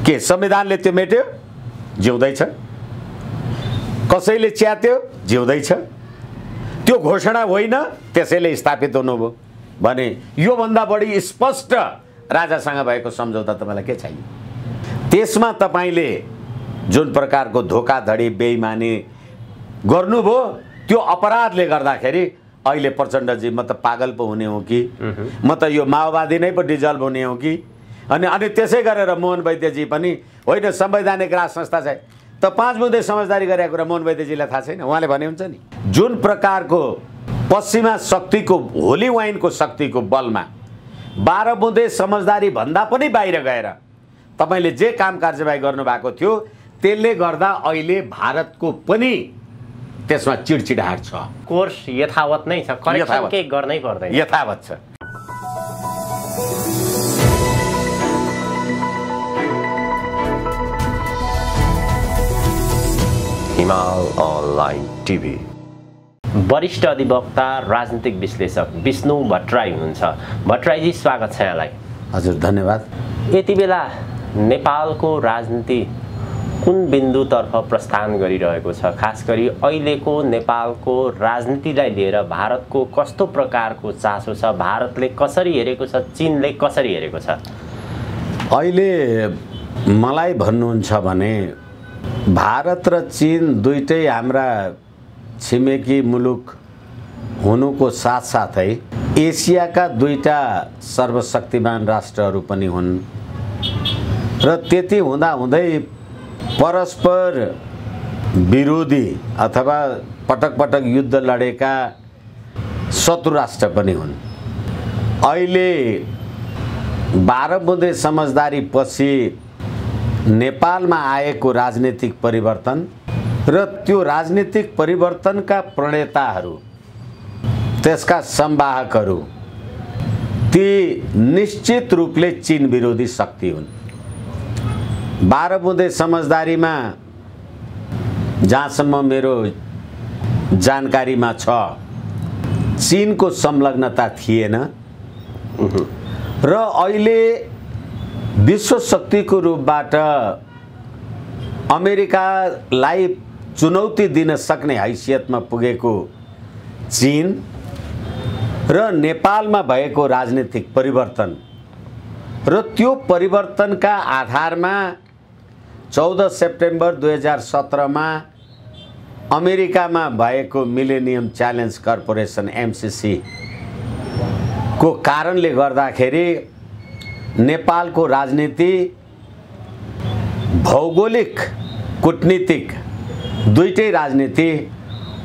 के संविधानले त्यो मेट्यो? जिउँदैछ। कसैले च्यात्यो? जिउँदैछ। त्यो घोषणा होइन, त्यसैले स्थापित हुनुभयो भने योभन्दा बढी स्पष्ट राजासँग भएको सम्झौता तपाईँलाई के चाहियो? त्यसमा तपाईँले जुन प्रकारको धोखाधडी बेइमानी गर्नुभयो, त्यो अपराधले गर्दाखेरि अहिले प्रचण्डजी म त पागल पो हुने हो कि, म त यो माओवादी नै पो डिजल्भ हुने हो कि, अनि त्यसै गरेर मोहन वैद्यजी पनि होइन संवैधानिक राज संस्था चाहिँ त 5 बुँदे समझदारी गरेको कुरा मोहन वैद्यजीलाई थाहा छैन। उहाँले भने हुन्छ नि, जुन प्रकारको पश्चिमा शक्तिको होली वाइनको शक्तिको बलमा 12 बुँदे समझदारी भन्दा पनि बाहिर गएर तपाईँले जे काम कार्यवाही गर्नुभएको थियो, त्यसले गर्दा अहिले भारतको पनि त्यसमा चिडचिडाहट छ। कोर्स यथावत नै छ, करेक्सन केही गर्नै पर्दैन, यथावत छ। हिमाल अनलाइन टिभी वरिष्ठ अधिवक्ता राजनीतिक विश्लेषक विष्णु भट्टराई हुनुहुन्छ। भट्टराईजी स्वागत छ यहाँलाई। हजुर धन्यवाद। यति बेला नेपालको राजनीति कुन बिन्दुतर्फ प्रस्थान गरिरहेको छ? खास गरी अहिलेको नेपालको राजनीतिलाई लिएर भारतको कस्तो प्रकारको चासो छ? भारतले कसरी हेरेको छ? चीनले कसरी हेरेको छ? अहिले मलाई भन्नुहुन्छ भने भारत र चीन दुईटै हाम्रा छिमेकी मुलुक हुनुको साथसाथै एसियाका दुईटा सर्वशक्तिमान राष्ट्रहरू पनि हुन् र त्यति हुँदाहुँदै परस्पर विरोधी अथवा पटक पटक युद्ध लडेका शत्रु राष्ट्र पनि हुन्। अहिले 12 बुँदे समझदारी पछि नेपालमा आएको राजनीतिक परिवर्तन र त्यो राजनीतिक परिवर्तनका प्रणेताहरू, त्यसका संवाहकहरू ती निश्चित रूपले चीन विरोधी शक्ति हुन्। 12 बुँदे समझदारीमा जहाँसम्म मेरो जानकारीमा छ, चीनको संलग्नता थिएन र अहिले विश्व शक्तिको रूपबाट अमेरिकालाई चुनौती दिन सक्ने हैसियतमा पुगेको चीन र नेपालमा भएको राजनीतिक परिवर्तन र त्यो परिवर्तनका आधारमा 14 सेप्टेम्बर 2017 मा अमेरिकामा भएको मिलेनियम च्यालेन्ज कर्पोरेसन MCC को कारणले गर्दाखेरि नेपालको राजनीति भौगोलिक कूटनीतिक दुईटै राजनीति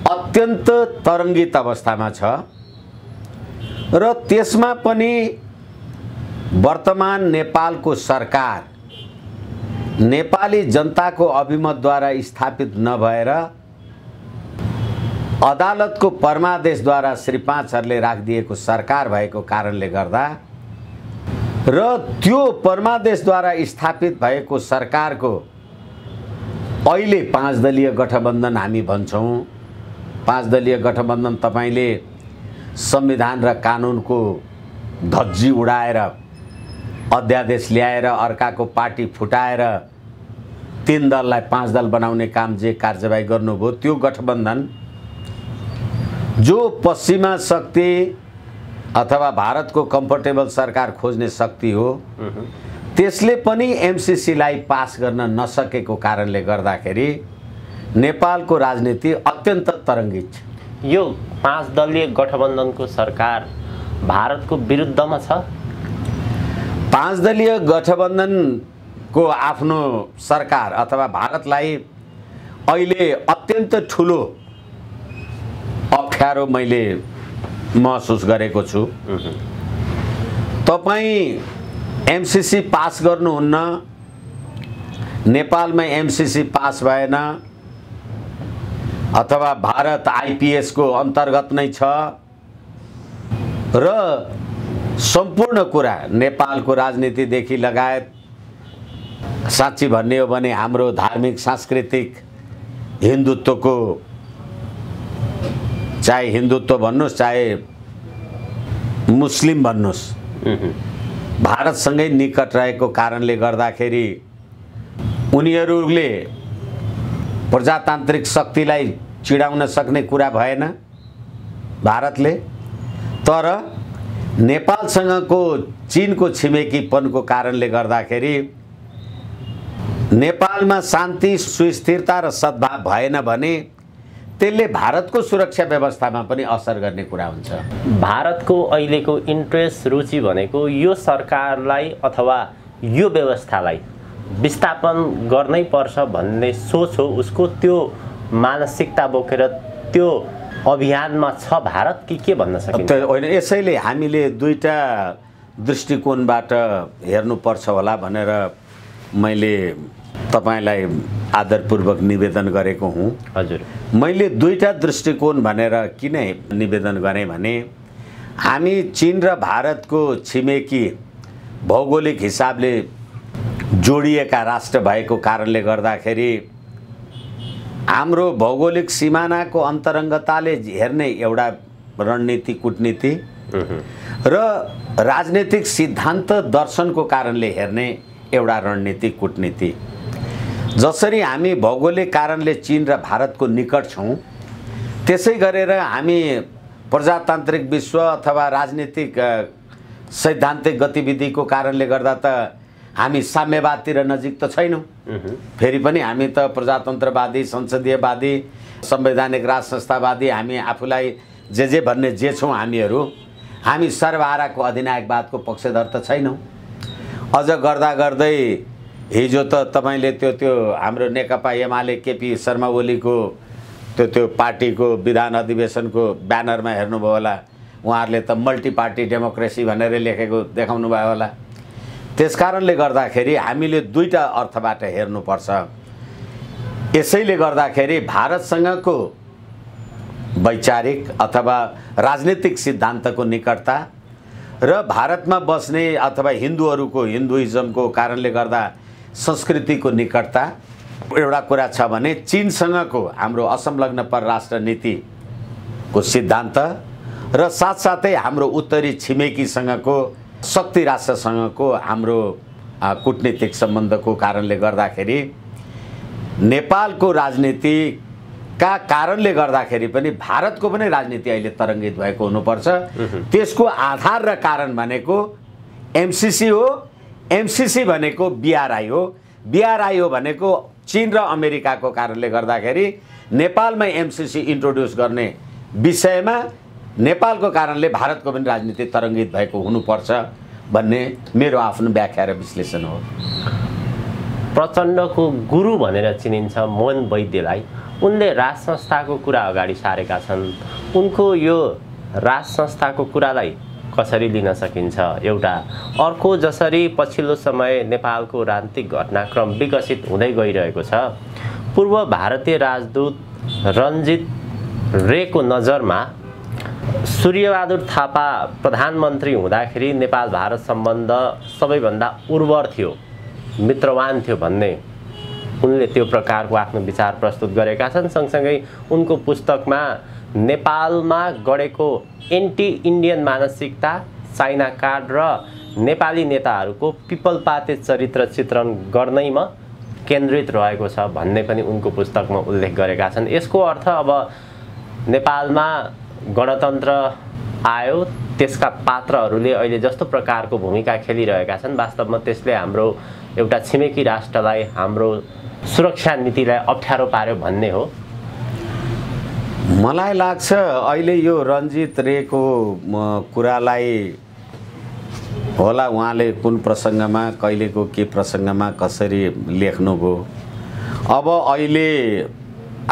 अत्यन्त तरङ्गित अवस्थामा छ र त्यसमा पनि वर्तमान नेपालको सरकार नेपाली जनताको अभिमतद्वारा स्थापित नभएर अदालतको परमादेशद्वारा श्री 5हरूले राखिदिएको सरकार भएको कारणले गर्दा र त्यो परमादेशद्वारा स्थापित भएको सरकारको अहिले 5 दलीय गठबन्धन हामी भन्छौँ। 5 दलीय गठबन्धन तपाईले संविधान र कानुनको धज्जी उडाएर अध्यादेश ल्याएर अर्काको पार्टी फुटाएर 3 दललाई 5 दल बनाउने काम जे कार्यवाही गर्नुभयो, त्यो गठबन्धन जो पश्चिमा शक्ति अथवा भारतको कम्फर्टेबल सरकार खोज्ने शक्ति हो, त्यसले पनि MCC लाई पास गर्न नसकेको कारणले गर्दाखेरि नेपालको राजनीति अत्यन्त तरङ्गित छ। यो 5 दलीय गठबन्धनको सरकार भारतको विरुद्धमा छ। 5 दलीय गठबन्धनको आफ्नो सरकार अथवा भारतलाई अहिले अत्यन्त ठुलो अप्ठ्यारो मैले महसुस गरेको छु। तपाईं MCC पास गर्नुहुन्न, नेपालमा MCC पास भएन अथवा भारत IPS को अन्तर्गत नै छ र सम्पूर्ण कुरा नेपालको राजनीतिदेखि लगायत साँच्ची भन्ने हो भने हाम्रो धार्मिक सांस्कृतिक हिन्दुत्वको, चाहे हिन्दुत्व भन्नुस् चाहे मुस्लिम भन्नुस्, भारतसँगै निकट रहेको कारणले गर्दाखेरि उनीहरूले प्रजातान्त्रिक शक्तिलाई चिडाउन सक्ने कुरा भएन भारतले। तर नेपालसँगको चीनको छिमेकीपनको कारणले गर्दाखेरि नेपालमा शान्ति सुस्थिरता र सद्भाव भएन भने त्यसले भारतको सुरक्षा व्यवस्थामा पनि असर गर्ने कुरा हुन्छ। भारतको अहिलेको इन्ट्रेस्ट रुचि भनेको यो सरकारलाई अथवा यो व्यवस्थालाई विस्थापन गर्नै पर्छ भन्ने सोच हो उसको। त्यो मानसिकता बोकेर त्यो अभियानमा छ भारत कि के भन्न सकिन्छ? होइन, यसैले हामीले दुईटा दृष्टिकोणबाट हेर्नुपर्छ होला भनेर मैले तपाईलाई आदरपूर्वक निवेदन गरेको हुँ। हजुर, मैले दुईटा दृष्टिकोण भनेर किन निवेदन गरेँ भने हामी चीन र भारतको छिमेकी भौगोलिक हिसाबले जोडिएका राष्ट्र भएको कारणले गर्दाखेरि हाम्रो भौगोलिक सिमानाको अन्तरङ्गताले हेर्ने एउटा रणनीति कूटनीति र राजनीतिक सिद्धान्त दर्शनको कारणले हेर्ने एउटा रणनीति कूटनीति। जसरी हामी भौगोलिक कारणले चीन र भारतको निकट छौँ त्यसै गरेर हामी प्रजातान्त्रिक विश्व अथवा राजनीतिक सैद्धान्तिक गतिविधिको कारणले गर्दा त हामी साम्यवादतिर नजिक त छैनौँ। फेरि पनि हामी त प्रजातन्त्रवादी, संसदीयवादी, संवैधानिक राज संस्थावादी, हामी आफूलाई जे भन्ने जे छौँ हामी सर्वहाराको अधिनायकवादको पक्षधर त छैनौँ। अझ गर्दा गर्दै हिजो त तपाईले त्यो हाम्रो नेकपा एमाले केपी शर्मा ओलीको त्यो पार्टीको विधान अधिवेशनको ब्यानरमा हेर्नुभयो होला, उहाँहरूले त मल्टी पार्टी डेमोक्रेसी भनेर लेखेको देखाउनु भयो होला। त्यसकारणले गर्दाखेरि हामीले दुईटा अर्थबाट हेर्नुपर्छ। यसैले गर्दाखेरि भारतसँगको वैचारिक अथवा राजनीतिक सिद्धान्तको निकटता र भारतमा बस्ने अथवा हिन्दूहरूको हिन्दुइजमको कारणले गर्दा संस्कृतिको निकटता एउटा कुरा छ भने चीनसँगको हाम्रो असंलग्न परराष्ट्र नीतिको सिद्धान्त र साथसाथै हाम्रो उत्तरी छिमेकीसँगको शक्ति राष्ट्रसँगको हाम्रो कूटनीतिक सम्बन्धको कारणले गर्दाखेरि नेपालको राजनीतिका कारणले गर्दाखेरि पनि भारतको पनि राजनीति अहिले तरङ्गित भएको हुनुपर्छ। त्यसको आधार र कारण भनेको एमसीसी हो। एमसीसी भनेको बीआरआई हो। बीआरआई हो भनेको चीन र अमेरिकाको कारणले गर्दाखेरि नेपालमा एमसीसी इन्ट्रोड्युस गर्ने विषयमा नेपालको कारणले भारतको पनि राजनीति तरङ्गित भएको हुनुपर्छ भन्ने मेरो आफ्नो व्याख्या र विश्लेषण हो। प्रचण्डको गुरु भनेर चिनिन्छ मोहन वैद्यलाई उनले राज संस्थाको कुरा अगाडि सारेका छन्। उनको यो राज संस्थाको कुरालाई कसरी लिन सकिन्छ? एउटा अर्को, जसरी पछिल्लो समय नेपालको राजनीतिक घटनाक्रम विकसित हुँदै गइरहेको छ, पूर्व भारतीय राजदूत रञ्जित रेको नजरमा सूर्यबहादुर थापा प्रधानमन्त्री हुँदाखेरि नेपाल भारत सम्बन्ध सबैभन्दा उर्वर थियो, मित्रवान थियो भन्ने उनले त्यो प्रकारको आफ्नो विचार प्रस्तुत गरेका छन्। सँगसँगै उनको पुस्तकमा नेपालमा गढेको एन्टी इन्डियन मानसिकता, चाइना कार्ड र नेपाली नेताहरूको पिपलपाते चरित्र चित्रण गर्नैमा केन्द्रित रहेको छ भन्ने पनि उनको पुस्तकमा उल्लेख गरेका छन्। यसको अर्थ अब नेपालमा गणतन्त्र आयो, त्यसका पात्रहरूले अहिले जस्तो प्रकारको भूमिका खेलिरहेका छन्, वास्तवमा त्यसले हाम्रो एउटा छिमेकी राष्ट्रलाई, हाम्रो सुरक्षा नीतिलाई अप्ठ्यारो पार्यो भन्ने हो। मलाई लाग्छ अहिले यो रञ्जित रेको कुरालाई होला उहाँले कुन प्रसङ्गमा, कहिलेको के प्रसङ्गमा कसरी लेख्नुभयो। अब अहिले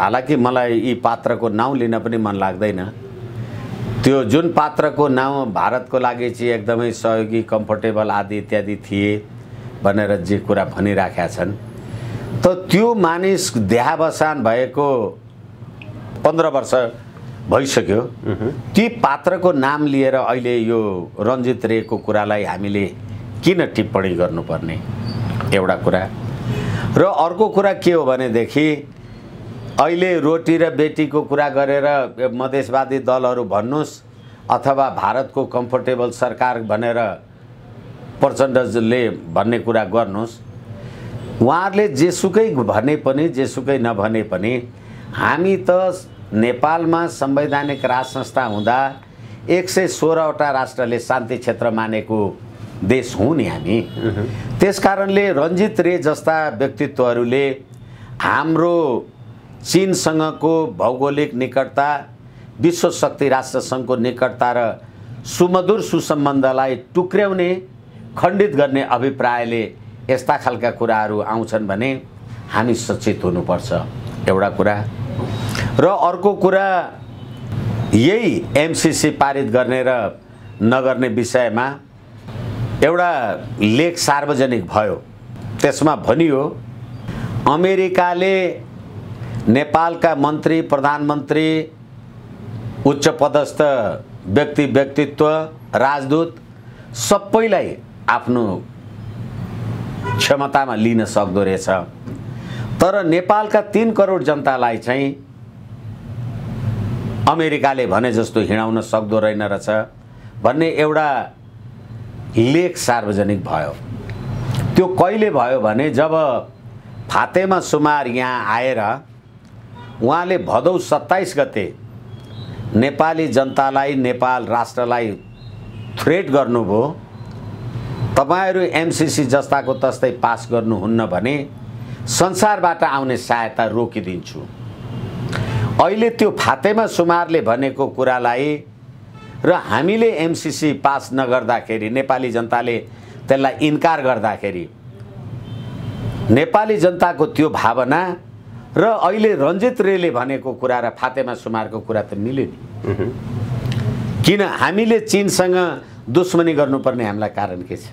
हालाकि मलाई यी पात्रको नाउँ लिन पनि मन लाग्दैन। त्यो जुन पात्रको नाउँ भारतको लागि चाहिँ एकदमै सहयोगी, कम्फर्टेबल आदि इत्यादि थिए भनेर जे कुरा भनिराखेका छन्, त त्यो मानिस देहावसान भएको 15 वर्ष भइसक्यो। ती पात्रको नाम लिएर अहिले यो रञ्जित रेको कुरालाई हामीले किन टिप्पणी गर्नुपर्ने एउटा कुरा। र अर्को कुरा के हो भनेदेखि अहिले रोटी र बेटीको कुरा गरेर मधेसवादी दलहरू भन्नुहोस् अथवा भारतको कम्फर्टेबल सरकार भनेर प्रचण्डले भन्ने कुरा गर्नुहोस्, उहाँहरूले जेसुकै भने पनि जेसुकै नभने पनि हामी त नेपालमा संवैधानिक राज संस्था हुँदा 116वटा राष्ट्रले शान्ति क्षेत्र मानेको देश हौँ नि हामी। त्यसकारणले रञ्जित रे जस्ता व्यक्तित्वहरूले हाम्रो चीनसँगको भौगोलिक निकटता, विश्व शक्ति राष्ट्र सङ्घको निकटता र सुमधुर सुसम्बन्धलाई टुक्र्याउने, खण्डित गर्ने अभिप्रायले यस्ता खालका कुराहरू आउँछन् भने हामी सचेत हुनुपर्छ, एउटा कुरा। र अर्को कुरा, यही एमसीसी पारित गर्ने र नगर्ने विषयमा एउटा लेख सार्वजनिक भयो। त्यसमा भनियो अमेरिकाले नेपालका मन्त्री, प्रधानमन्त्री, उच्च पदस्थ व्यक्तित्व, राजदूत सबैलाई आफ्नो क्षमतामा लिन सक्दो रहेछ, तर नेपालका 3 करोड जनतालाई चाहिँ अमेरिकाले भने जस्तो हिँडाउन सक्दो रहेन रहेछ भन्ने एउटा लेख सार्वजनिक भयो। त्यो कहिले भयो भने जब फातेमा सुमार यहाँ आएर उहाँले भदौ 27 गते नेपाली जनतालाई, नेपाल राष्ट्रलाई थ्रेट गर्नुभयो, तपाईहरू एमसीसी जस्ताको तस्तै पास गर्नुहुन्न भने संसारबाट आउने सहायता रोकिदिन्छु। अहिले त्यो फातेमा सुमारले भनेको कुरालाई र हामीले एमसीसी पास नगर्दाखेरि, नेपाली जनताले त्यसलाई इन्कार गर्दाखेरि नेपाली जनताको त्यो भावना र अहिले रञ्जित रेले भनेको कुरा र फातेमा सुमारको कुरा त मिल्यो नि। किन हामीले चीनसँग दुश्मनी गर्नुपर्ने हामीलाई कारण के छ?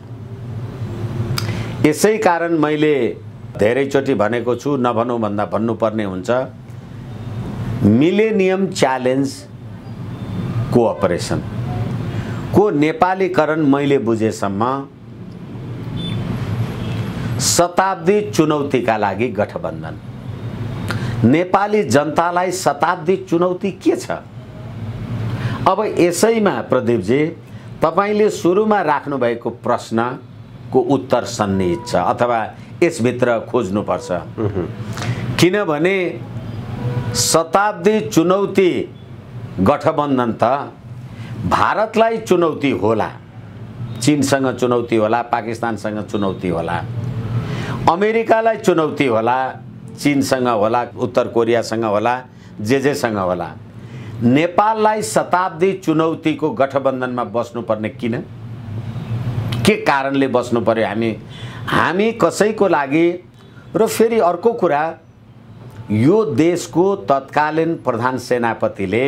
यसै कारण मैले धेरैचोटि भनेको छु, नभनौँ भन्दा भन्नुपर्ने हुन्छ, मिलेनियम च्यालेन्ज कोअपरेसन को नेपालीकरण मैले बुझेसम्म शताब्दी चुनौतीका लागि गठबन्धन। नेपाली जनतालाई शताब्दी चुनौती के छ? अब यसैमा प्रदीपजी तपाईले सुरुमा राख्नु भएको प्रश्नको उत्तर सन्निहित छ अथवा यसभित्र खोज्नुपर्छ। किनभने शताब्दी चुनौती गठबन्धन त भारतलाई चुनौती होला, चीनसँग चुनौती होला, पाकिस्तानसँग चुनौती होला, अमेरिकालाई चुनौती होला, चीनसँग होला, उत्तर कोरियासँग होला, जेसँग होला। नेपाललाई शताब्दी चुनौतीको गठबन्धनमा बस्नुपर्ने किन? के कारणले बस्नु पर्यो? हामी कसैको लागि? र फेरि अर्को कुरा, यो देशको तत्कालीन प्रधान सेनापतिले,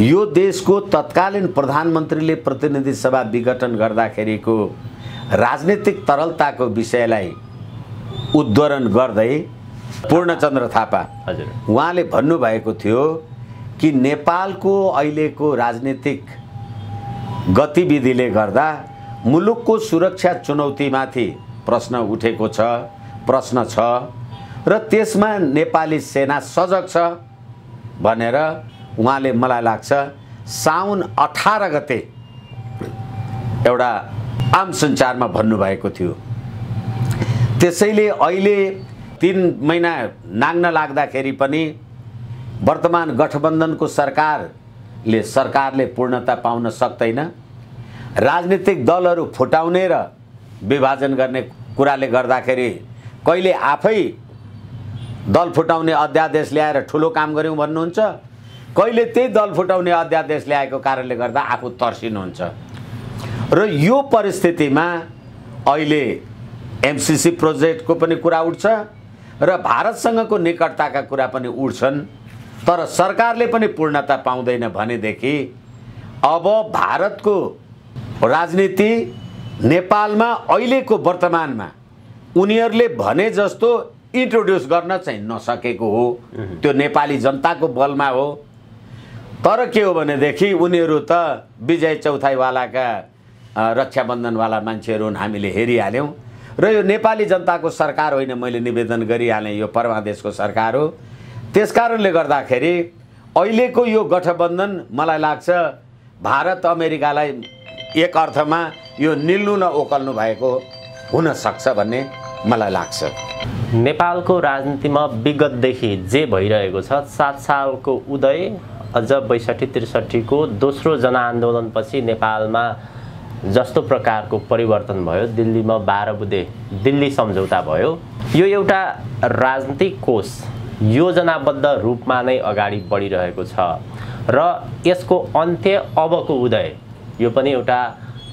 यो देशको तत्कालीन प्रधानमन्त्रीले प्रतिनिधि सभा विघटन गर्दाखेरिको राजनीतिक तरलताको विषयलाई उद्धरण गर्दै पूर्णचन्द्र थापा उहाँले भन्नुभएको थियो कि नेपालको अहिलेको राजनीतिक गतिविधिले गर्दा मुलुकको सुरक्षा चुनौतीमाथि प्रश्न उठेको छ, प्रश्न छ र त्यसमा नेपाली सेना सजग छ भनेर उहाँले मलाई लाग्छ साउन 18 गते एउटा आम सञ्चारमा भन्नुभएको थियो। त्यसैले अहिले 3 महिना नाग्न लाग्दाखेरि पनि वर्तमान गठबन्धनको सरकारले पूर्णता पाउन सक्दैन। राजनीतिक दलहरू फुटाउने र विभाजन गर्ने कुराले गर्दाखेरि कहिले आफै दल फुटाउने अध्यादेश ल्याएर ठुलो काम गर्यौं भन्नुहुन्छ, कहिले त्यही दल फुटाउने अध्यादेश ल्याएको कारणले गर्दा आफू तर्सिनुहुन्छ। र यो परिस्थितिमा अहिले एमसीसी प्रोजेक्टको पनि कुरा उठ्छ र भारतसँगको निकटताका कुरा पनि उठ्छन्, तर सरकारले पनि पूर्णता पाउँदैन भनेदेखि अब भारतको राजनीति नेपालमा अहिलेको वर्तमानमा उनीहरूले भने जस्तो इन्ट्रोड्युस गर्न चाहिँ नसकेको हो। त्यो नेपाली जनताको बलमा हो। तर के हो भनेदेखि उनीहरू त विजय चौथाईवालाका रक्षाबन्धनवाला मान्छेहरू हामीले हेरिहाल्यौँ र यो नेपाली जनताको सरकार होइन, मैले निवेदन गरिहालेँ, यो परमादेशको सरकार हो। त्यसकारणले गर्दाखेरि अहिलेको यो गठबन्धन मलाई लाग्छ भारत अमेरिकालाई एक अर्थमा यो निल्नु न ओकल्नु भएको हुन सक्छ भन्ने मलाई लाग्छ। नेपालको राजनीतिमा विगतदेखि जे भइरहेको छ, 7 सालको उदय अझ 62-63 को दोस्रो जनआन्दोलनपछि नेपालमा जस्तो प्रकारको परिवर्तन भयो, दिल्लीमा 12 बुँदे दिल्ली सम्झौता भयो, यो एउटा राजनीतिक कोष योजनाबद्ध रूपमा नै अगाडि बढिरहेको छ र यसको अन्त्य अबको उदय यो पनि एउटा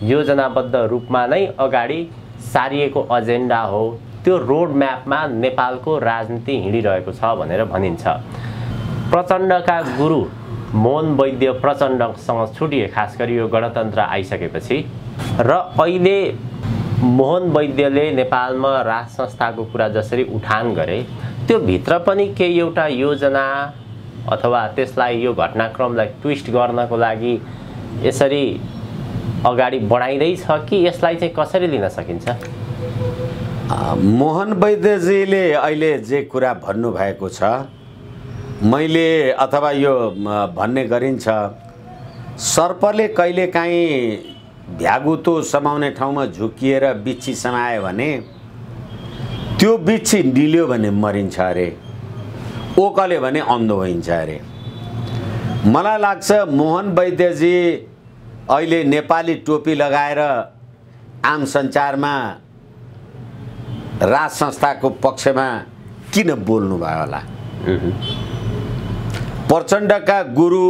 योजनाबद्ध रूपमा नै अगाडि सारिएको एजेन्डा हो। त्यो रोड म्यापमा नेपालको राजनीति हिँडिरहेको छ भनेर भनिन्छ। प्रचण्डका गुरु मोहन वैद्य प्रचण्डसँग छुटिए, खास गरी यो गणतन्त्र आइसकेपछि, र अहिले मोहन वैद्यले नेपालमा राज संस्थाको कुरा जसरी उठान गरे, त्यो भित्र पनि केही एउटा योजना अथवा त्यसलाई यो घटनाक्रमलाई ट्विस्ट गर्नको लागि यसरी अगाडि बढाइँदैछ कि यसलाई चाहिँ कसरी लिन सकिन्छ? मोहन वैद्यजीले अहिले जे कुरा भन्नुभएको छ, मैले अथवा यो भन्ने गरिन्छ, सर्पले कहिलेकाहीँ भ्यागुतो समाउने ठाउँमा झुकिएर बिच्छी समायो भने त्यो बिच्छी निल्यो भने मरिन्छ अरे, ओकल्यो भने अन्धो होइन्छ अरे। मलाई लाग्छ मोहन वैद्यजी अहिले नेपाली टोपी लगाएर आम सञ्चारमा राज संस्थाको पक्षमा किन बोल्नुभयो होला? प्रचण्डका गुरु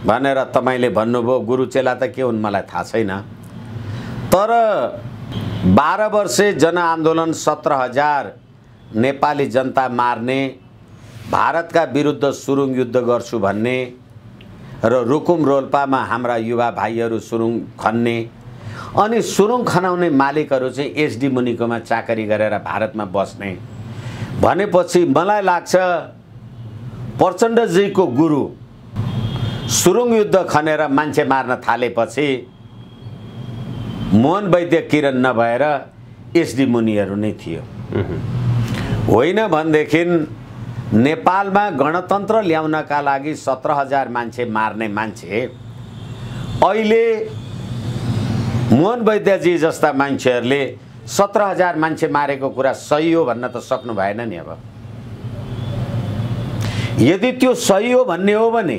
भनेर तपाईँले भन्नुभयो, गुरु चेला त के हुन् मलाई थाहा छैन, तर 12 वर्षे जनआन्दोलन 17,000 नेपाली जनता मार्ने, भारतका विरुद्ध सुरुङ युद्ध गर्छु भन्ने र रुकुम रोल्पामा हाम्रा युवा भाइहरू सुरुङ खन्ने, अनि सुरुङ खनाउने मालिकहरू चाहिँ एसडी मुनिकोमा चाकरी गरेर भारतमा बस्ने भनेपछि मलाई लाग्छ प्रचण्डजीको गुरु सुरुङ युद्ध खनेर मान्छे मार्न थालेपछि मोहन वैद्य किरण नभएर एसडी मुनिहरू नै थियो। होइन भनेदेखि नेपालमा गणतन्त्र ल्याउनका लागि 17,000 मान्छे मार्ने मान्छे अहिले मोहन वैद्यजी जस्ता मान्छेहरूले 17,000 मान्छे मारेको कुरा सही हो भन्न त सक्नु भएन नि। अब यदि त्यो सही हो भन्ने हो भने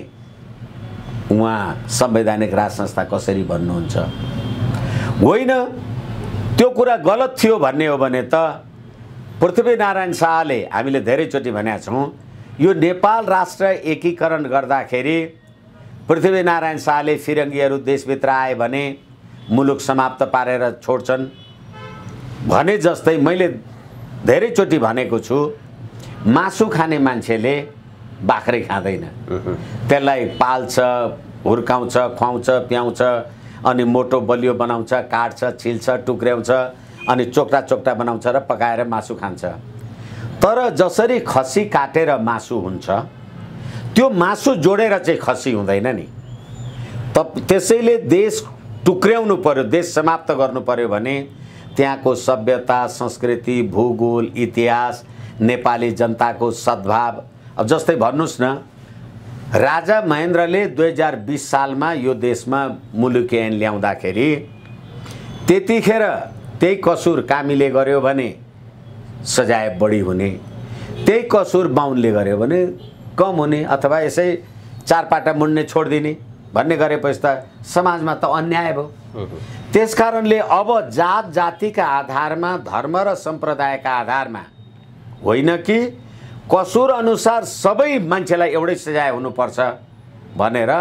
उहाँ संवैधानिक राज संस्था कसरी भन्नुहुन्छ? होइन त्यो कुरा गलत थियो भन्ने हो भने त पृथ्वीनारायण शाहले, हामीले धेरैचोटि भनेका छौँ, यो नेपाल राष्ट्र एकीकरण गर्दाखेरि पृथ्वीनारायण शाहले फिरङ्गीहरू देशभित्र आए भने मुलुक समाप्त पारेर छोड्छन् भने जस्तै मैले धेरैचोटि भनेको छु, मासु खाने मान्छेले बाख्रै खाँदैन, त्यसलाई पाल्छ, हुर्काउँछ, खुवाउँछ, प्याउँछ, अनि मोटो बलियो बनाउँछ, काट्छ, छिल्छ, टुक्र्याउँछ, अनि चोक्टा चोक्टा बनाउँछ र पकाएर मासु खान्छ। तर जसरी खसी काटेर मासु हुन्छ त्यो मासु जोडेर चाहिँ खसी हुँदैन नि। त्यसैले देश टुक्र्याउनु पर्यो, देश समाप्त गर्नु पर्यो भने त्यहाँको सभ्यता, संस्कृति, भूगोल, इतिहास, नेपाली जनताको सद्भाव। अब जस्तै भन्नुस् न, राजा महेन्द्रले 2020 सालमा यो देशमा मुलुकी ऐन ल्याउँदाखेरि त्यतिखेर त्यही कसुर कामीले गर्यो भने सजाय बढी हुने, त्यही कसुर बाहुनले गर्यो भने कम हुने, अथवा यसै चारपाटा मुन्ने छोडिदिने भन्ने गरेपछि त समाजमा त अन्याय भयो। त्यसकारणले अब जात जातिका आधारमा, धर्म र सम्प्रदायका आधारमा होइन कि कसुर अनुसार सबै मान्छेलाई एउटै सजाय हुनुपर्छ भनेर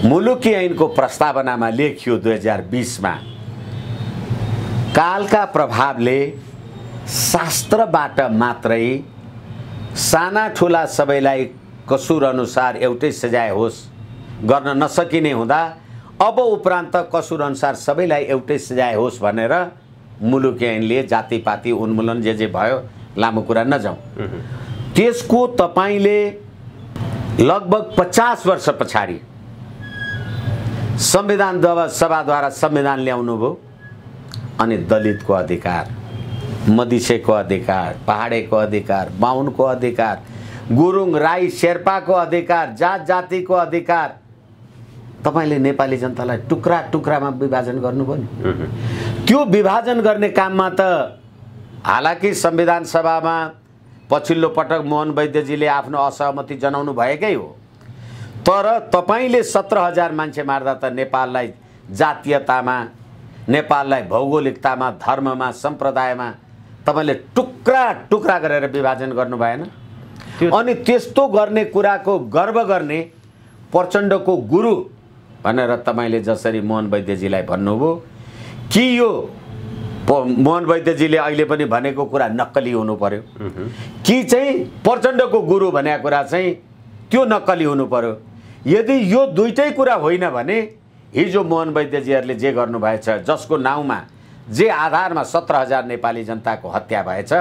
मुलुकी ऐनको प्रस्तावनामा लेखियो 2020 मा। कालका प्रभावले शास्त्रबाट मात्रै साना ठुला सबैलाई कसुर अनुसार एउटै सजाय होस् गर्न नसकिने हुँदा अब उपरान्त कसुर अनुसार सबैलाई एउटै सजाय होस् भनेर मुलुकी ऐनले जातिपाती उन्मूलन जे भयो, लामो कुरा नजाउँ, त्यसको तपाईले लगभग 50 वर्ष पछाडि संविधान सभाद्वारा संविधान ल्याउनु भयो। अनि दलितको अधिकार, मदिसेको अधिकार, पहाडेको अधिकार, बाहुनको अधिकार, गुरुङ, राई, शेर्पाको अधिकार, जात जातिको अधिकार तपाईले नेपाली जनतालाई टुक्रा टुक्रामा विभाजन गर्नुभयो नि। त्यो विभाजन गर्ने काममा त हालाकि संविधान सभामा पछिल्लो पटक मोहन वैद्यजीले आफ्नो असहमति जनाउनु भएकै हो, तर तपाईले 17,000 मान्छे मार्दा त नेपाललाई जातीयतामा, नेपाललाई भौगोलिकतामा, धर्ममा, सम्प्रदायमा तपाईले टुक्रा टुक्रा गरेर विभाजन गर्नु भएन। अनि त्यस्तो गर्ने कुराको गर्व गर्ने प्रचण्डको गुरु भनेर तपाईले जसरी मोहन वैद्यजीलाई भन्नुभयो कि यो मोहन वैद्यजीले अहिले पनि भनेको कुरा नक्कली हुनु पर्यो कि चाहिँ प्रचण्डको गुरु भनेको कुरा चाहिँ त्यो नक्कली हुनु पर्यो। यदि यो दुईटै कुरा होइन भने हिजो मोहन वैद्यजीहरूले जे गर्नुभएछ, जसको नाउँमा जे आधारमा 17,000 नेपाली जनताको हत्या भएछ,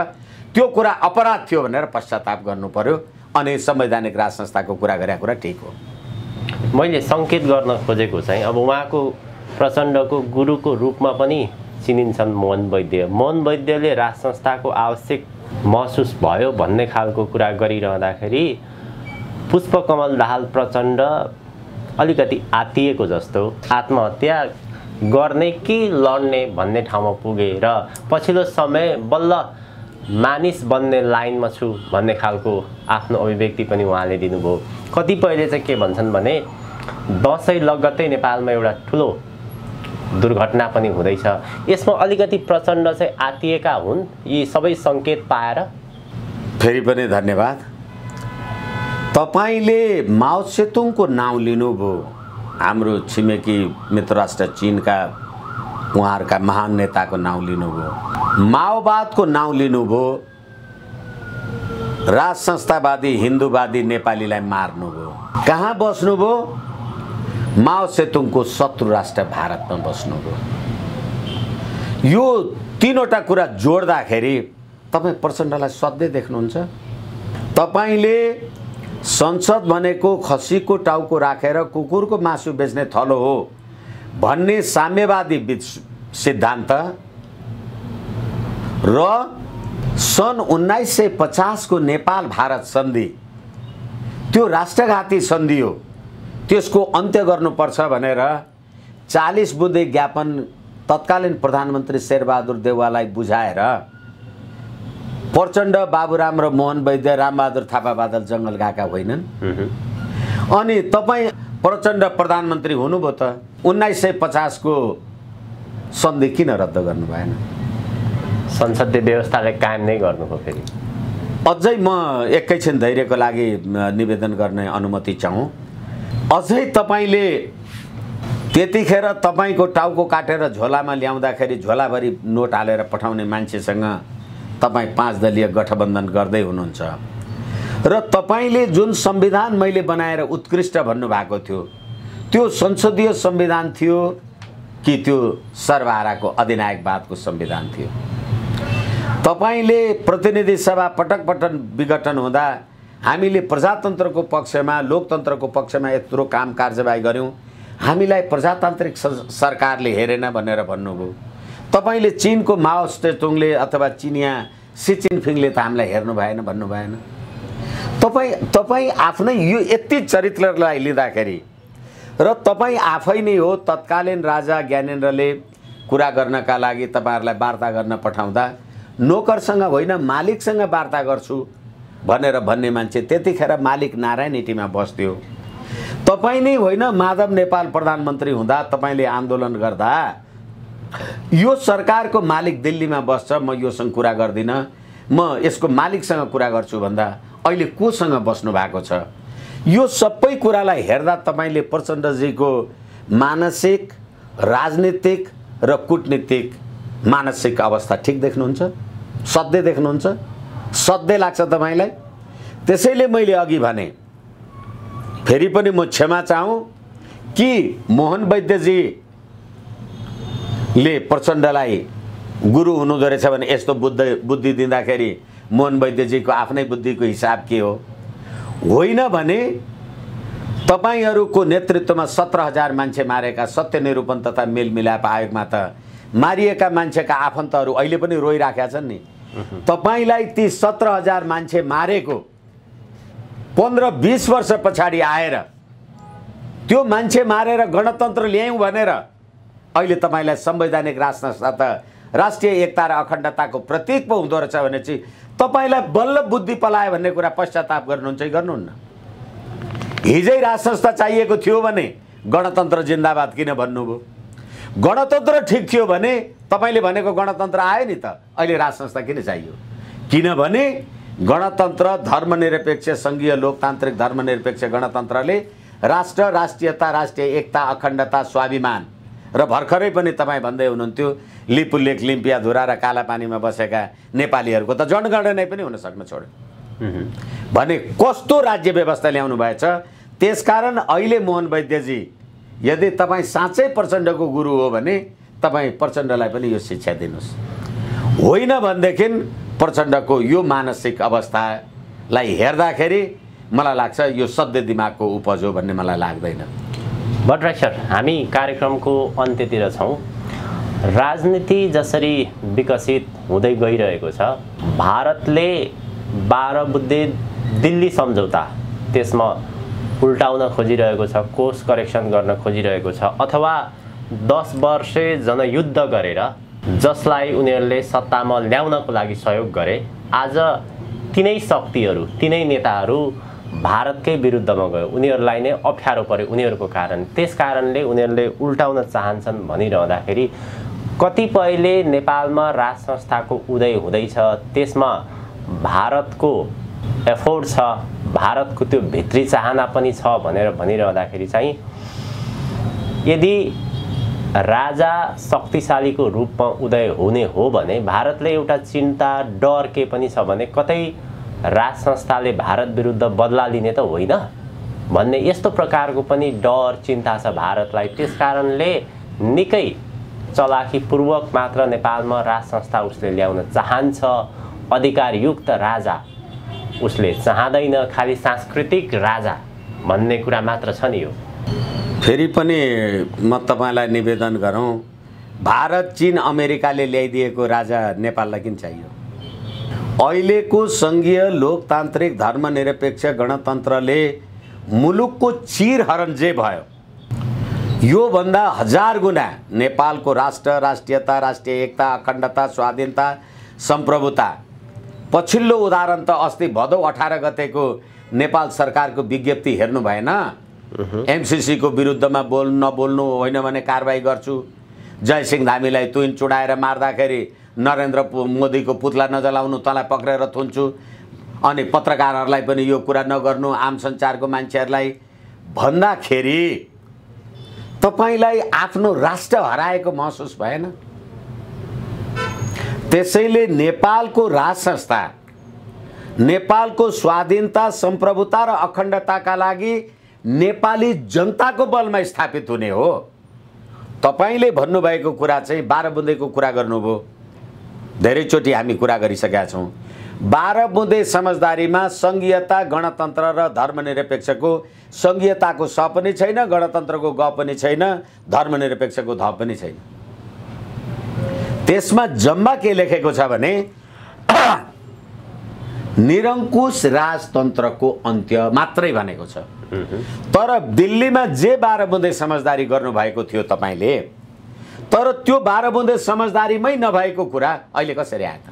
त्यो कुरा अपराध थियो भनेर पश्चाताप गर्नु पर्यो अनि संवैधानिक राज संस्थाको कुरा गरेको कुरा ठिक हो। मैले सङ्केत गर्न खोजेको चाहिँ अब उहाँको प्रचण्डको गुरुको रूपमा पनि चिनिन्छन् मोहन वैद्य। मोहन वैद्यले राज संस्थाको आवश्यक महसुस भयो भन्ने खालको कुरा गरिरहँदाखेरि पुष्पकमल दाहाल प्रचण्ड अलिकति आत्तिएको जस्तो, आत्महत्या गर्ने कि लड्ने भन्ने ठाउँमा पुगे र पछिल्लो समय बल्ल मानिस बन्ने लाइनमा छु भन्ने खालको आफ्नो अभिव्यक्ति पनि उहाँले दिनुभयो। कतिपयले चाहिँ के भन्छन् भने दसैँ लगत्तै नेपालमा एउटा ठुलो दुर्घटना पनि हुँदैछ, यसमा अलिकति प्रचण्ड चाहिँ आत्तिएका हुन्, यी सबै सङ्केत पाएर। फेरि पनि धन्यवाद। तपाईले माओ सेतुङको नाउँ लिनुभयो, हाम्रो छिमेकी मित्र राष्ट्र चीनका उहाँहरूका महान नेताको नाउँ लिनुभयो, माओवादको नाउँ लिनुभयो, राज संस्थावादी हिन्दूवादी नेपालीलाई मार्नुभयो। कहाँ बस्नुभयो? माओ सेतुङको शत्रु राष्ट्र भारतमा बस्नुभयो। यो तीनवटा कुरा जोड्दाखेरि तपाईँ प्रचण्डलाई सधैँ देख्नुहुन्छ। तपाईँले संसद भनेको खसीको टाउको राखेर कुकुरको मासु बेच्ने थलो हो भन्ने साम्यवादी सिद्धान्त र सन् 1950 को नेपाल भारत सन्धि त्यो राष्ट्रघाती सन्धि हो, त्यसको अन्त्य गर्नुपर्छ भनेर 40 बुँदे ज्ञापन तत्कालीन प्रधानमन्त्री शेरबहादुर देउवालाई बुझाएर प्रचण्ड, बाबुराम र मोहन वैद्य, रामबहादुर थापा बादल जङ्गल गएका होइनन्। अनि तपाईँ प्रचण्ड प्रधानमन्त्री हुनुभयो त 1950 को सन्धि किन रद्द गर्नु भएन? संसदीय व्यवस्थालाई कायम नै गर्नुभयो। फेरि अझै म एकैछिन धैर्यको लागि निवेदन गर्ने अनुमति चाहूँ। अझै तपाईँले त्यतिखेर तपाईँको टाउको काटेर झोलामा ल्याउँदाखेरि झोलाभरि नोट हालेर पठाउने मान्छेसँग तपाईँ 5 दलीय गठबन्धन गर्दै हुनुहुन्छ र तपाईँले जुन संविधान मैले बनाएर उत्कृष्ट भन्नुभएको थियो त्यो संसदीय संविधान थियो कि त्यो सर्वहाराको अधिनायकवादको संविधान थियो? तपाईले प्रतिनिधि सभा पटक पटक विघटन हुँदा हामीले प्रजातन्त्रको पक्षमा, लोकतन्त्रको पक्षमा यत्रो काम कारबाही गर्यौं, हामीलाई प्रजातान्त्रिक सरकारले हेरेन भनेर भन्नुभयो। तपाईले चीनको माओ सेतुङले अथवा चिनिया सी जिनपिङले त हामीलाई हेर्नु भएन भन्नु भएन। तपाई आफ्नै यो यति चरित्रलाई लिँदाखेरि र तपाई आफै नै हो तत्कालीन राजा ज्ञानेन्द्रले कुरा गर्नका लागि तपाईहरुलाई वार्ता गर्न पठाउँदा नोकरसँग होइन मालिकसँग वार्ता गर्छु भनेर भन्ने मान्छे त्यतिखेर मालिक नारायण इटीमा बस्थ्यो। तपाई नै होइन माधव नेपाल प्रधानमन्त्री हुँदा तपाईले आन्दोलन गर्दा यो सरकारको मालिक दिल्लीमा बस्छ, म योसँग कुरा गर्दिन, म यसको मालिकसँग कुरा गर्छु भन्दा अहिले कोसँग बस्नु भएको छ? यो सबै कुरालाई हेर्दा तपाईले प्रचण्डजीको मानसिक, राजनीतिक र कूटनीतिक मानसिक अवस्था ठीक देख्नुहुन्छ? सधैँ देख्नुहुन्छ? सधैँ लाग्छ तपाईलाई? त्यसैले मैले अघि भने, फेरि पनि म क्षमा चाहूँ कि मोहन वैद्यजी ले प्रचण्डलाई गुरु हुनुहुँदो रहेछ भने यस्तो बुद्धि दिँदाखेरि मोहन वैद्यजीको आफ्नै बुद्धिको हिसाब के हो? होइन भने तपाईहरुको नेतृत्वमा 17,000 मान्छे मारेका सत्य निरूपण तथा मेलमिलाप आयोगमा त मारिएका मान्छेका आफन्तहरु अहिले पनि रोइराखेका छन् नि। तपाईलाई ती 17,000 मान्छे मारेको 15-20 वर्ष पछाडि आएर त्यो मान्छे मारेर गणतन्त्र ल्यायौं भनेर अहिले तपाईलाई संवैधानिक राज संस्था त राष्ट्रिय एकता र अखण्डताको प्रतीक पो हुँदो रहेछ भने चाहिँ तपाईँलाई बल्ल बुद्धि पलायो भन्ने कुरा पश्चाताप गर्नुहुन्छ कि गर्नुहुन्न? हिजै राज संस्था चाहिएको थियो भने गणतन्त्र जिन्दाबाद किन भन्नुभयो? गणतन्त्र ठिक थियो भने तपाईँले भनेको गणतन्त्र आयो नि त, अहिले राज संस्था किन चाहियो? किनभने गणतन्त्र धर्मनिरपेक्ष सङ्घीय लोकतान्त्रिक धर्मनिरपेक्ष गणतन्त्रले राष्ट्र, राष्ट्रियता, राष्ट्रिय एकता, अखण्डता, स्वाभिमान र भर्खरै पनि तपाईँ भन्दै हुनुहुन्थ्यो लिपुलेख, लिम्पियाधुरा र कालापानीमा बसेका नेपालीहरूको त जनगणना पनि हुन सक्न छोड्यो भने कस्तो राज्य व्यवस्था ल्याउनु भएछ। त्यसकारण अहिले मोहन वैद्यजी यदि तपाईँ साँच्चै प्रचण्डको गुरु हो भने तपाईँ प्रचण्डलाई पनि यो शिक्षा दिनुहोस्। होइन भनेदेखि प्रचण्डको यो मानसिक अवस्थालाई हेर्दाखेरि मलाई लाग्छ यो सधैँ दिमागको उपज हो भन्ने मलाई लाग्दैन। भट्टराई सर, हामी कार्यक्रमको अन्त्यतिर छौँ। राजनीति जसरी विकसित हुँदै गइरहेको छ, भारतले 12 बुँदे दिल्ली सम्झौता त्यसमा उल्टाउन खोजिरहेको छ, कोर्स करेक्सन गर्न खोजिरहेको छ, अथवा 10 वर्षे जनयुद्ध गरेर जसलाई उनीहरूले सत्तामा ल्याउनको लागि सहयोग गरे, आज तिनै शक्तिहरू, तिनै नेताहरू भारतकै विरुद्धमा गयो। उनीहरूलाई नै अप्ठ्यारो पर्यो उनीहरूको कारण। त्यस कारणले उनीहरूले उल्टाउन चाहन्छन् भनिरहँदाखेरि कतिपयले नेपालमा राज संस्थाको उदय हुँदैछ, त्यसमा भारतको एफोर्ट छ, भारतको त्यो भित्री चाहना पनि छ भनेर भनिरहँदाखेरि चाहिँ यदि राजा शक्तिशालीको रूपमा उदय हुने हो भने भारतले एउटा चिन्ता, डर के पनि छ भने कतै राज संस्थाले भारत विरुद्ध बदला लिने त होइन भन्ने यस्तो प्रकारको पनि डर, चिन्ता छ भारतलाई। त्यसकारणले निकै चलाखीपूर्वक मात्र नेपालमा राज संस्था उसले ल्याउन चाहन्छ। अधिकारयुक्त राजा उसले चाहँदैन, खालि सांस्कृतिक राजा भन्ने कुरा मात्र छ नि। यो फेरि पनि म तपाईँलाई निवेदन गरौँ, भारत, चीन, अमेरिकाले ल्याइदिएको राजा नेपाललाई किन चाहियो? अहिलेको सङ्घीय लोकतान्त्रिक धर्मनिरपेक्ष गणतन्त्रले मुलुकको चिरहरण जे भयो योभन्दा 1000 गुणा नेपालको राष्ट्र, राष्ट्रियता, राष्ट्रिय एकता, अखण्डता, स्वाधीनता, सम्प्रभुता। पछिल्लो उदाहरण त अस्ति भदौ 18 गतेको नेपाल सरकारको विज्ञप्ति हेर्नु भएन? एमसीसी को विरुद्धमा नबोल्नु, होइन भने कारबाही गर्छु, जयसिंह धामीलाई तुइन चुडाएर मार्दाखेरि नरेन्द्र मोदीको पुतला नजलाउनु, तँलाई पक्रेर थुन्छु, अनि पत्रकारहरूलाई पनि यो कुरा नगर्नु, आम सञ्चारको मान्छेहरूलाई भन्दाखेरि तपाईलाई आफ्नो राष्ट्र हराएको महसुस भएन? त्यसैले नेपालको राज संस्था नेपालको स्वाधीनता, सम्प्रभुता र अखण्डताका लागि नेपाली जनताको बलमा स्थापित हुने हो। तपाईले भन्नुभएको कुरा चाहिँ 12 बुँदेको कुरा गर्नुभयो, धेरैचोटि हामी कुरा गरिसकेका छौँ। 12 बुँदे समझदारीमा संघीयता, गणतन्त्र र धर्मनिरपेक्षको संघीयताको स पनि छैन, गणतन्त्रको ग पनि छैन, धर्मनिरपेक्षको ध पनि छैन। त्यसमा जम्मा के लेखेको छ भने निरङ्कुश राजतन्त्रको अन्त्य मात्रै भनेको छ। तर दिल्लीमा जे 12 बुँदे समझदारी गर्नुभएको थियो तपाईले, तर त्यो 12 बुँदे समझदारीमै नभएको कुरा अहिले कसरी आयो त?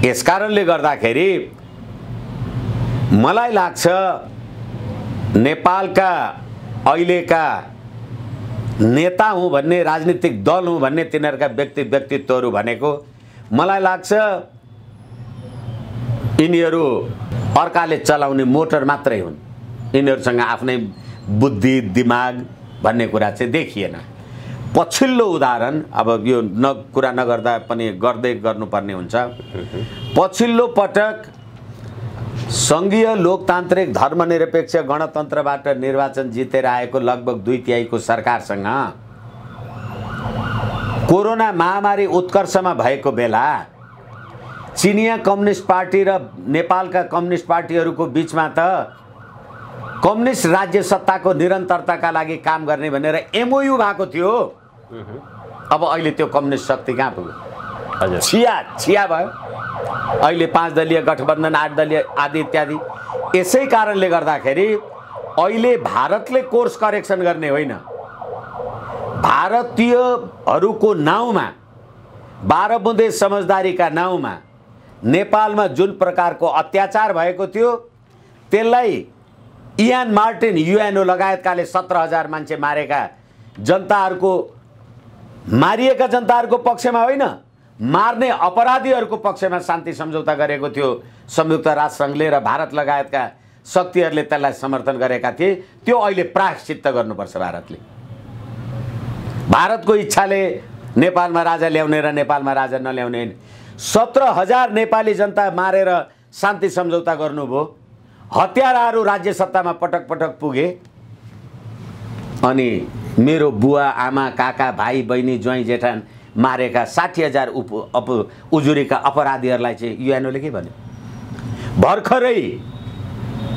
यसकारणले गर्दाखेरि मलाई लाग्छ नेपालका अहिलेका नेता हुँ भन्ने, राजनीतिक दल हुँ भन्ने तिनीहरूका व्यक्तित्वहरू भनेको मलाई लाग्छ यिनीहरू अर्काले चलाउने मोटर मात्रै हुन्। यिनीहरूसँग आफ्नै बुद्धि, दिमाग भन्ने कुरा चाहिँ देखिएन। पछिल्लो उदाहरण, अब यो कुरा नगर्दा पनि गर्दै गर्नुपर्ने हुन्छ। पछिल्लो पटक संघीय लोकतान्त्रिक धर्मनिरपेक्ष गणतन्त्रबाट निर्वाचन जितेर आएको लगभग 2/3 को सरकारसँग कोरोना महामारी उत्कर्षमा भएको बेला चिनिया कम्युनिस्ट पार्टी र नेपालका कम्युनिस्ट पार्टीहरूको बीचमा त कम्युनिस्ट राज्य सत्ताको निरन्तरताका लागि काम गर्ने भनेर एमओयू भएको थियो। अब अहिले त्यो कम्युनिस्ट शक्ति कहाँ पुग्यो? छिया भयो। अहिले 5 दलीय गठबन्धन, 8 दलीय आदि इत्यादि। यसै कारणले गर्दाखेरि अहिले भारतले कोर्स करेक्सन गर्ने होइन, भारतीयहरूको नाउँमा 12 बुँदे समझदारीका नाउँमा नेपालमा जुन प्रकारको अत्याचार भएको थियो त्यसलाई इयान मार्टिन युएनओ लगायतकाले 17,000 मान्छे मारेका जनताहरूको मारिएका जनताहरूको पक्षमा होइन, मार्ने अपराधीहरूको पक्षमा शान्ति सम्झौता गरेको थियो संयुक्त राष्ट्रसङ्घले र भारत लगायतका शक्तिहरूले त्यसलाई समर्थन गरेका थिए। त्यो अहिले प्रायश्चित्त गर्नुपर्छ भारतले। भारतको इच्छाले नेपालमा राजा ल्याउने र नेपालमा राजा नल्याउने 17,000 नेपाली जनता मारेर शान्ति सम्झौता गर्नुभयो। हत्याराहरू राज्य सत्तामा पटक पटक पुगे अनि मेरो बुवा आमा काका भाइ बहिनी ज्वाइँ जेठान मारेका 60,000 उजुरीका अपराधीहरूलाई चाहिँ युएनओले के भन्यो? भर्खरै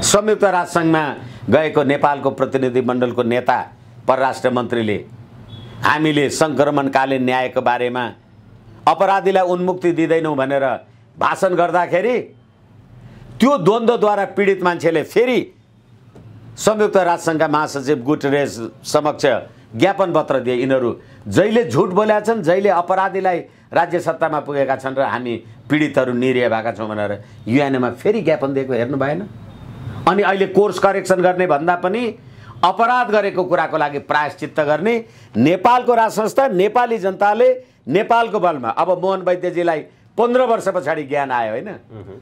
संयुक्त राष्ट्रसङ्घमा गएको नेपालको प्रतिनिधिमण्डलको नेता परराष्ट्र मन्त्रीले हामीले सङ्क्रमणकालीन न्यायको बारेमा अपराधीलाई उन्मुक्ति दिँदैनौँ भनेर भाषण गर्दाखेरि त्यो द्वन्द्वद्वारा पीडित मान्छेले फेरि संयुक्त राष्ट्रसङ्घका महासचिव गुटेरेस समक्ष ज्ञापन पत्र दिए। यिनीहरू जहिले झुट बोलेका छन्, जहिले अपराधीलाई राज्य सत्तामा पुगेका छन् र हामी पीडितहरू निरीह भएका छौँ भनेर युएनओमा फेरि ज्ञापन दिएको हेर्नु भएन? अनि अहिले कोर्स करेक्सन गर्ने भन्दा पनि अपराध गरेको कुराको लागि प्रायश्चित्त गर्ने नेपालको राज संस्था, नेपाली जनताले नेपालको बलमा अब मोहन वैद्यजीलाई 15 वर्ष पछाडि ज्ञान आयो होइन?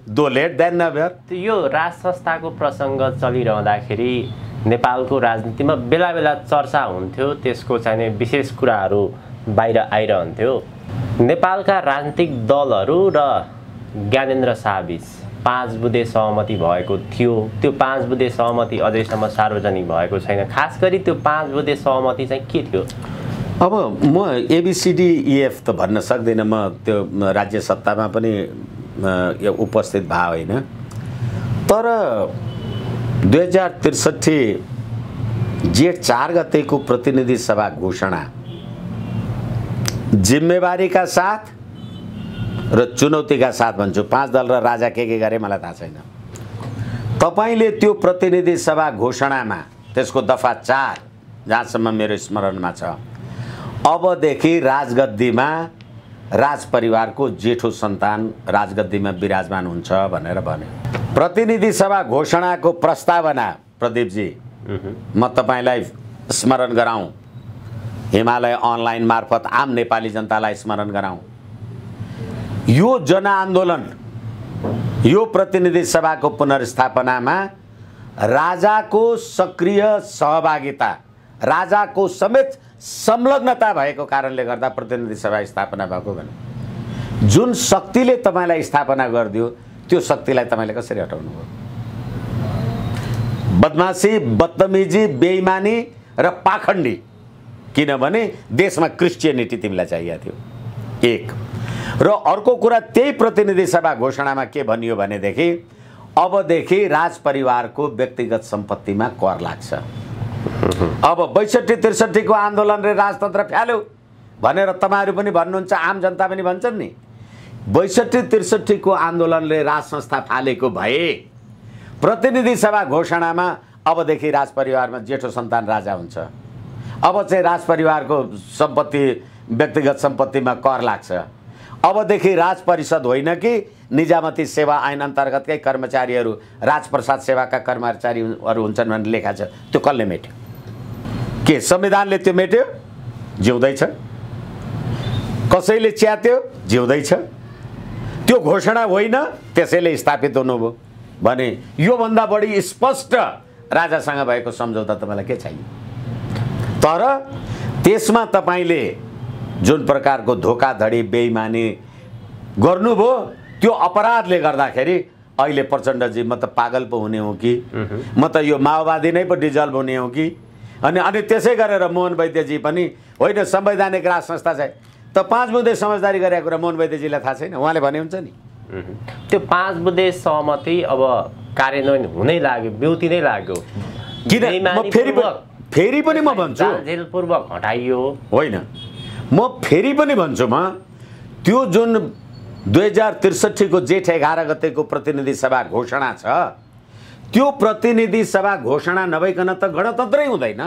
दो लेट देन नेभर। यो राज संस्थाको प्रसङ्ग चलिरहँदाखेरि नेपालको राजनीतिमा बेला बेला चर्चा हुन्थ्यो, त्यसको चाहिँ विशेष कुराहरू बाहिर आइरहन्थ्यो। नेपालका राजनीतिक दलहरू र ज्ञानेन्द्र शाहबीच 5 बुँदे सहमति भएको थियो। त्यो 5 बुँदे सहमति अझैसम्म सार्वजनिक भएको छैन। खास गरी त्यो 5 बुँदे सहमति चाहिँ के थियो? अब म ABCDEF त भन्न सक्दिनँ, म त्यो राज्य सत्तामा पनि उपस्थित भए होइन। तर 2063 जेठ 4 गतेको प्रतिनिधि सभा घोषणा जिम्मेवारीका साथ र चुनौतीका साथ भन्छु, 5 दल र राजा के गरे मलाई थाहा छैन। तपाईँले त्यो प्रतिनिधि सभा घोषणामा त्यसको दफा 4 जहाँसम्म मेरो स्मरणमा छ, अबदेखि राजगद्दीमा राज परिवारको जेठो सन्तान राजगद्दीमा विराजमान हुन्छ भनेर भन्यो। प्रतिनिधि सभा घोषणाको प्रस्तावना प्रदीपजी म तपाईँलाई स्मरण गराउँ, हिमालय अनलाइन मार्फत आम नेपाली जनतालाई स्मरण गराउँ। यो जनआन्दोलन, यो प्रतिनिधि सभाको पुनर्स्थापनामा राजाको सक्रिय सहभागिता, राजाको समेत संलग्नता भएको कारणले गर्दा प्रतिनिधि सभा स्थापना भएको भने जुन शक्तिले तपाईँलाई स्थापना गरिदियो त्यो शक्तिलाई तपाईँले कसरी हटाउनु भयो? बदमाशी, बदतमिजी, बेइमानी र पाखण्डी, किनभने देशमा क्रिस्चियनिटी तिमीलाई चाहिएको थियो। एक र अर्को कुरा, त्यही प्रतिनिधि सभा घोषणामा के भनियो भनेदेखि अबदेखि राज परिवारको व्यक्तिगत सम्पत्तिमा कर लाग्छ। अब 62-63 को आन्दोलनले राजतन्त्र फ्याल्यो भनेर तपाईँहरू पनि भन्नुहुन्छ, आम जनता पनि भन्छन् नि। 62-63 को आन्दोलनले राज संस्था फालेको भए प्रतिनिधि सभा घोषणामा अबदेखि राज परिवारमा जेठो सन्तान राजा हुन्छ, अब चाहिँ राज परिवारको सम्पत्ति व्यक्तिगत सम्पत्तिमा कर लाग्छ, अबदेखि राज परिषद होइन कि निजामती सेवा ऐन अन्तर्गतकै कर्मचारीहरू राजप्रसाद सेवाका कर्मचारीहरू हुन्छन् भनेर लेखा छ। त्यो कसले मेट्यो? के संविधानले त्यो मेट्यो? जिउँदैछ। कसैले च्यात्यो? जिउँदैछ। त्यो घोषणा होइन, त्यसैले स्थापित हुनुभयो भने योभन्दा बढी स्पष्ट राजासँग भएको सम्झौता तपाईँलाई के चाहियो? तर त्यसमा तपाईँले जुन प्रकारको धोकाधडी बेइमानी गर्नुभयो त्यो अपराधले गर्दाखेरि अहिले प्रचण्डजी म त पागल पो हुने हो कि, म त यो माओवादी नै पो डिजल्भ हुने हो कि, अनि त्यसै गरेर मोहन वैद्यजी पनि होइन संवैधानिक राज संस्था चाहिँ त 5 बुँदे समझदारी गरेको कुरा मोहन वैद्यजीलाई थाहा छैन? उहाँले भने हुन्छ नि। त्यो 5 बुँदे सहमति अब कार्यान्वयन हुनै लाग्यो, ब्युति नै लाग्यो। किन म फेरि पनि म भन्छु जेलपूर्वक हटाइयो होइन, म फेरि पनि भन्छु, म त्यो जुन 2063 को जेठ 11 गतेको प्रतिनिधि सभा घोषणा छ, त्यो प्रतिनिधि सभा घोषणा नभइकन त गणतन्त्रै हुँदैन।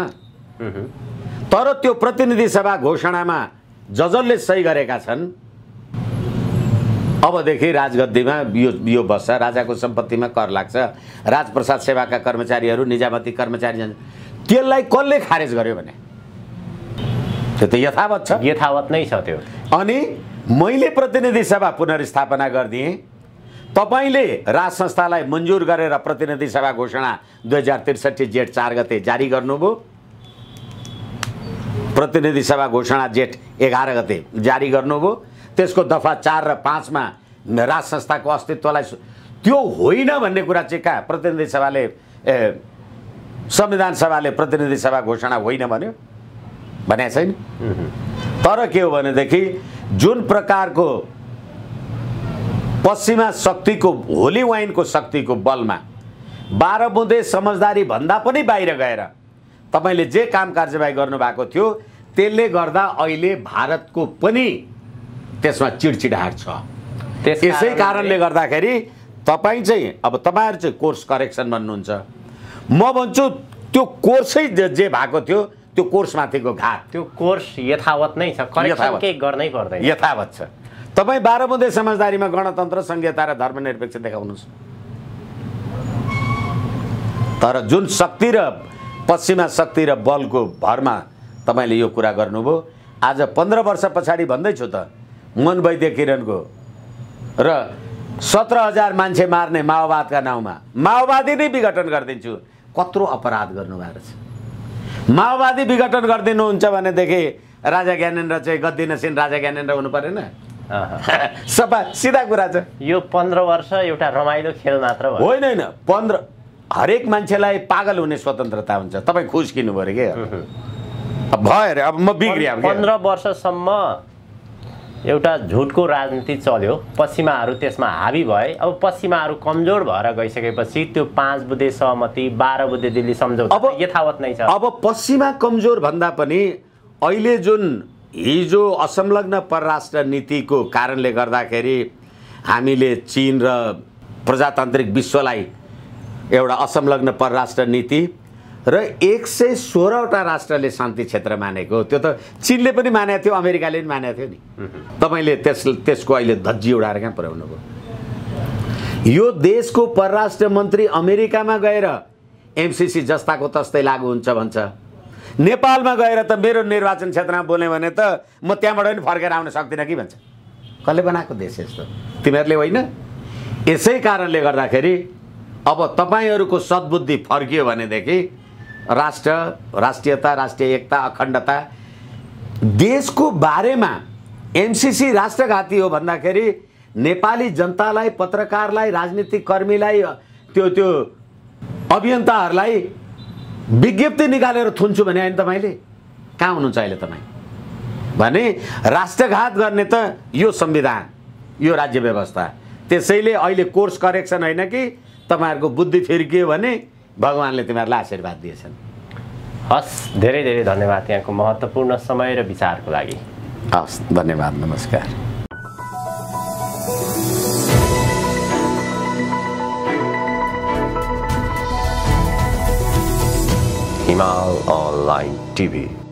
तर त्यो प्रतिनिधि सभा घोषणामा जसले सही गरेका छन् अबदेखि राजगद्दीमा यो बस्छ, राजाको सम्पत्तिमा कर लाग्छ, राजप्रसाद सेवाका कर्मचारीहरू निजामती कर्मचारी जान्छ। त्यसलाई कसले खारेज गर्यो भने त्यो त यथावत छ, यथावत नै छ त्यो। अनि मैले प्रतिनिधि सभा पुनर्स्थापना गरिदिएँ, तपाईँले राज संस्थालाई मन्जुर गरेर प्रतिनिधि सभा घोषणा 2063 जेठ 4 गते जारी गर्नुभयो, प्रतिनिधि सभा घोषणा जेठ 11 गते जारी गर्नुभयो। त्यसको दफा 4 र 5 मा राज संस्थाको अस्तित्वलाई त्यो होइन भन्ने कुरा चाहिँ कहाँ प्रतिनिधि सभाले संविधान सभाले प्रतिनिधि सभा घोषणा होइन भन्यो, भनेको छैन। तर के हो भनेदेखि जुन प्रकारको पश्चिमा शक्तिको होली वाइनको शक्तिको बलमा 12 बुँदे समझदारी भन्दा पनि बाहिर गएर तपाईले जे काम कारबाही गर्नुभएको थियो, त्यसले गर्दा अहिले भारतको पनि त्यसमा चिडचिडाहट छ। त्यसै कारणले गर्दाखेरि तपाईँ चाहिँ अब तपाईँहरू चाहिँ कोर्स करेक्सन भन्नुहुन्छ, म भन्छु त्यो कोर्सै जे भएको थियो त्यो कोर्समाथिको घात, त्यो कोर्स यथावत नै छ, करेक्सन केही गर्नै पर्दैन, यथावत छ। तपाईँ 12 बुँदे समझदारीमा गणतन्त्र, संघीयता र धर्मनिरपेक्ष देखाउनुहोस्, तर जुन शक्ति र पश्चिमा शक्ति र बलको भरमा तपाईँले यो कुरा गर्नुभयो। आज 15 वर्ष पछाडि भन्दैछु त मन वैद्य किरणको र 17,000 मान्छे मार्ने माओवादका नाउँमा माओवादी नै विघटन गरिदिन्छु, कत्रो अपराध गर्नुभएको छ। माओवादी विघटन गरिदिनुहुन्छ भनेदेखि राजा ज्ञानेन्द्र चाहिँ गद्दी नसिन राजा ज्ञानेन्द्र हुनु परेन? सफा सिधा कुरा छ। यो 15 वर्ष एउटा रमाइलो खेल मात्र हो, होइन। 15 हरेक मान्छेलाई पागल हुने स्वतन्त्रता हुन्छ, तपाईँ खुस किन्नु पऱ्यो के अब भयो अरे, अब म बिग्रिएँ। 15 वर्षसम्म एउटा झुटको राजनीति चल्यो, पश्चिमाहरू त्यसमा हावी भए। अब पश्चिमाहरू कमजोर भएर गइसकेपछि त्यो 5 बुँदे सहमति 12 बुँदे दिल्ली सम्झौता यथावत नै छ। अब पश्चिमा कमजोर भन्दा पनि अहिले जुन हिजो असंलग्न परराष्ट्र नीतिको कारणले गर्दाखेरि हामीले चीन र प्रजातान्त्रिक विश्वलाई एउटा असंलग्न परराष्ट्र नीति र 116वटा राष्ट्रले शान्ति क्षेत्र मानेको, त्यो त चीनले पनि मानेको थियो, अमेरिकाले पनि मानेको थियो नि। तपाईले त्यसको अहिले धज्जी उडाएर कहाँ पुर्याउनु भयो? यो देशको परराष्ट्र मन्त्री अमेरिकामा गएर एमसीसी जस्ताको तस्तै लागू हुन्छ भन्छ, नेपालमा गएर त मेरो निर्वाचन क्षेत्रमा बोल्ने भने त म त्यहाँबाट पनि फर्केर आउन सक्दिनँ कि भन्छ। कसले बनाएको देश यस्तो? तिमीहरूले होइन? यसै कारणले गर्दाखेरि अब तपाईहरूको सद्बुद्धि फर्कियो भनेदेखि राष्ट्र, राष्ट्रियता, राष्ट्रिय एकता, अखण्डता देशको बारेमा एमसीसी राष्ट्रघाती हो भन्दाखेरि नेपाली जनतालाई, पत्रकारलाई, राजनीतिक कर्मीलाई, त्यो अभियन्ताहरूलाई विज्ञप्ति निकालेर थुन्छु भने होइन तपाईँले? कहाँ हुनुहुन्छ अहिले तपाईँ? भने राष्ट्रघात गर्ने त यो संविधान, यो राज्य व्यवस्था। त्यसैले अहिले कोर्स करेक्सन होइन कि तपाईहरुको बुद्धि फिर्कियो भने भगवानले तिमीहरूलाई आशीर्वाद दिएछन्। हस्, धेरै धेरै धन्यवाद यहाँको महत्त्वपूर्ण समय र विचारको लागि। हस्, धन्यवाद, नमस्कार। हिमाल अनलाइन टिभी।